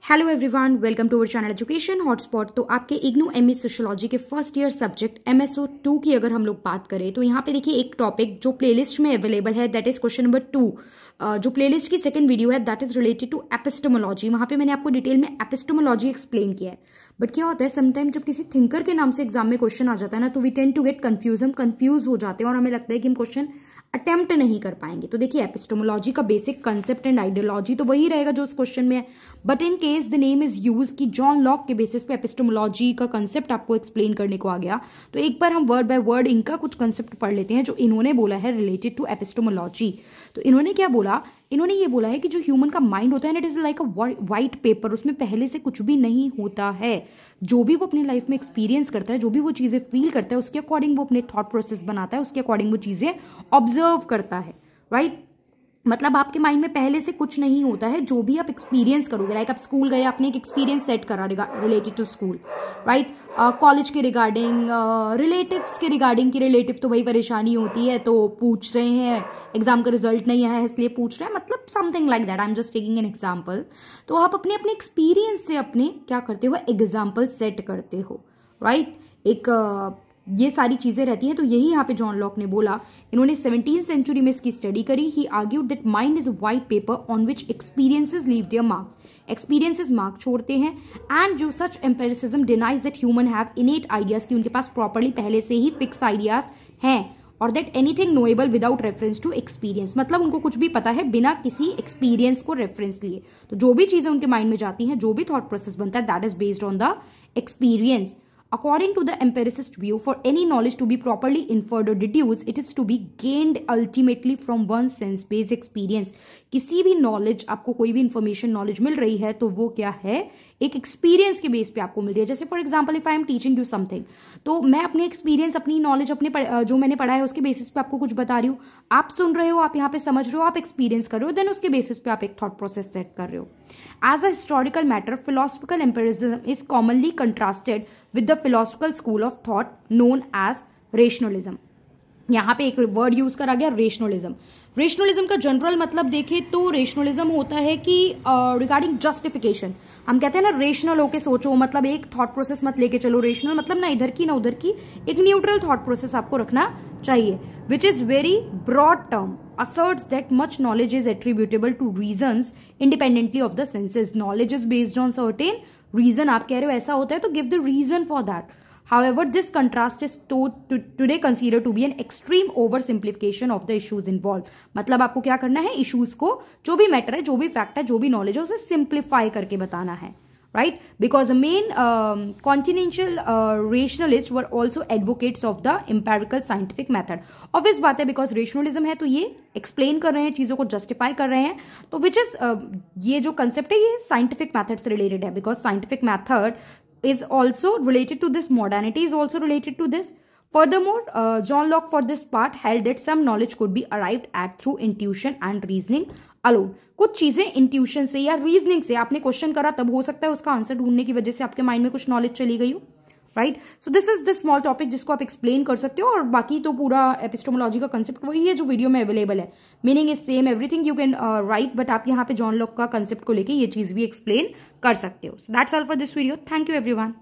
Hello everyone, welcome to our channel education hotspot. तो आपके IGNOU MA sociology के first year subject MSO 2 की अगर हम लोग बात करें तो यहाँ पे देखिए एक टॉपिक जो प्लेलिस्ट में अवेलेबल है, दैट इज क्वेश्चन नंबर 2। जो प्लेलिस्ट की सेकंड वीडियो है that is related to epistemology. वहाँ पे मैंने आपको डिटेल में एपिस्टेमोलॉजी एक्सप्लेन किया है। बट क्या होता है, समटाइम जब किसी थिंकर के नाम से एग्जाम में क्वेश्चन आ जाता है ना, तो we tend to get confuse. हम कंफ्यूज हो जाते हैं और हमें लगता है कि हम क्वेश्चन अटेम्प्ट नहीं कर पाएंगे। तो देखिए एपिस्टेमोलॉजी का बेसिक कंसेप्ट एंड आइडियोलॉजी तो वही रहेगा जो उस क्वेश्चन में है, but in case the name is use कि जॉन लॉक के बेसिस पे एपिस्टेमोलॉजी का कंसेप्ट आपको एक्सप्लेन करने को आ गया, तो एक बार हम वर्ड बाय वर्ड इनका कुछ कंसेप्ट पढ़ लेते हैं जो इन्होंने बोला है रिलेटेड टू एपिस्टेमोलॉजी। तो इन्होंने क्या बोला, इन्होंने ये बोला है कि जो ह्यूमन का माइंड होता है ना, it is like a white paper. उसमें पहले से कुछ भी नहीं होता है। जो भी वो अपनी लाइफ में एक्सपीरियंस करता है, जो भी वो चीज़ें फील करता है, उसके अकॉर्डिंग वो अपने थॉट प्रोसेस बनाता है, उसके अकॉर्डिंग वो चीज़ें ऑब्जर्व करता है। राइट, मतलब आपके माइंड में पहले से कुछ नहीं होता है। जो भी आप एक्सपीरियंस करोगे, लाइक आप स्कूल गए, आपने एक एक्सपीरियंस सेट करा related to school, right, college के रिगार्डिंग, रिलेटिव्स के रिगार्डिंग की रिलेटिव तो भाई परेशानी होती है तो पूछ रहे हैं, एग्जाम का रिजल्ट नहीं आया है इसलिए पूछ रहे हैं, मतलब something like that. I am just taking an example. तो आप अपने अपने एक्सपीरियंस से अपने क्या करते हो, एग्जाम्पल सेट करते हो। राइट, एक ये सारी चीज़ें रहती हैं। तो यही यहाँ पे जॉन लॉक ने बोला। इन्होंने 17th सेंचुरी में इसकी स्टडी करी। He argued that mind is white paper on which experiences leave their marks. Experiences mark छोड़ते हैं। एंड जो such empiricism denies that human have innate ideas, कि उनके पास प्रॉपरली पहले से ही फिक्स आइडियाज हैं, और that anything knowable without reference to experience, मतलब उनको कुछ भी पता है बिना किसी एक्सपीरियंस को रेफरेंस लिए। तो जो भी चीज़ें उनके माइंड में जाती हैं, जो भी थॉट प्रोसेस बनता है, that is based on the experience. According to the empiricist view, for any knowledge to be properly inferred or deduced, it is to be gained ultimately from one's sense-based experience. किसी भी knowledge, आपको कोई भी information knowledge मिल रही है तो वो क्या है, एक एक्सपीरियंस के बेस पे आपको मिल रही है। जैसे for example if I am teaching you something, तो मैं अपने एक्सपीरियंस, अपनी नॉलेज, अपने जो मैंने पढ़ा है उसके बेसिस पे आपको कुछ बता रही हूँ। आप सुन रहे हो, आप यहाँ पे समझ रहे हो, आप एक्सपीरियंस कर रहे हो, देन उसके बेसिस पे आप एक थॉट प्रोसेस सेट कर रहे हो। As a historical matter, philosophical empiricism is commonly contrasted with the philosophical school of thought known as rationalism. यहाँ पे एक वर्ड यूज करा गया, रेशनलिज्म। रेशनलिज्म का जनरल मतलब देखें तो रेशनलिज्म होता है कि रिगार्डिंग जस्टिफिकेशन। हम कहते हैं ना रेशनल होके सोचो, मतलब एक थॉट प्रोसेस मत लेके चलो। रेशनल मतलब ना इधर की ना उधर की, एक न्यूट्रल थॉट प्रोसेस आपको रखना चाहिए, which is very broad term. asserts that much knowledge is attributable to reasons independently of the senses. Knowledge is based on certain reason. आप कह रहे हो ऐसा होता है तो give the reason for that. However, this contrast is today considered to be an extreme oversimplification of the issues involved. मतलब आपको क्या करना है, इश्यूज को, जो भी मैटर है, जो भी फैक्ट है, जो भी नॉलेज है, उसे सिंप्लीफाई करके बताना है। Right, because the main continental rationalists were also advocates of the empirical scientific method. Obvious बात है, because rationalism है तो ये explain कर रहे हैं, चीज़ों को justify कर रहे हैं, तो which is ये जो concept है ये scientific method से related है, because scientific method is also related to this, modernity is also related to this. Furthermore, John Locke for this part held that some knowledge could be arrived at through intuition and reasoning alone. कुछ चीज़ें intuition से या reasoning से, आपने question करा तब हो सकता है उसका आंसर ढूंढने की वजह से आपके माइंड में कुछ नॉलेज चली गई हो। Right, so this is the small topic जिसको आप एक्सप्लेन कर सकते हो, और बाकी तो पूरा एपिस्टेमोलॉजी का कंसेप्ट वही है जो वीडियो में अवेलेबल है। Meaning is same, everything you can write, but आप यहाँ पे जॉन लॉक का कंसेप्ट को लेके ये चीज़ भी एक्सप्लेन कर सकते हो। So that's all for this video. Thank you everyone.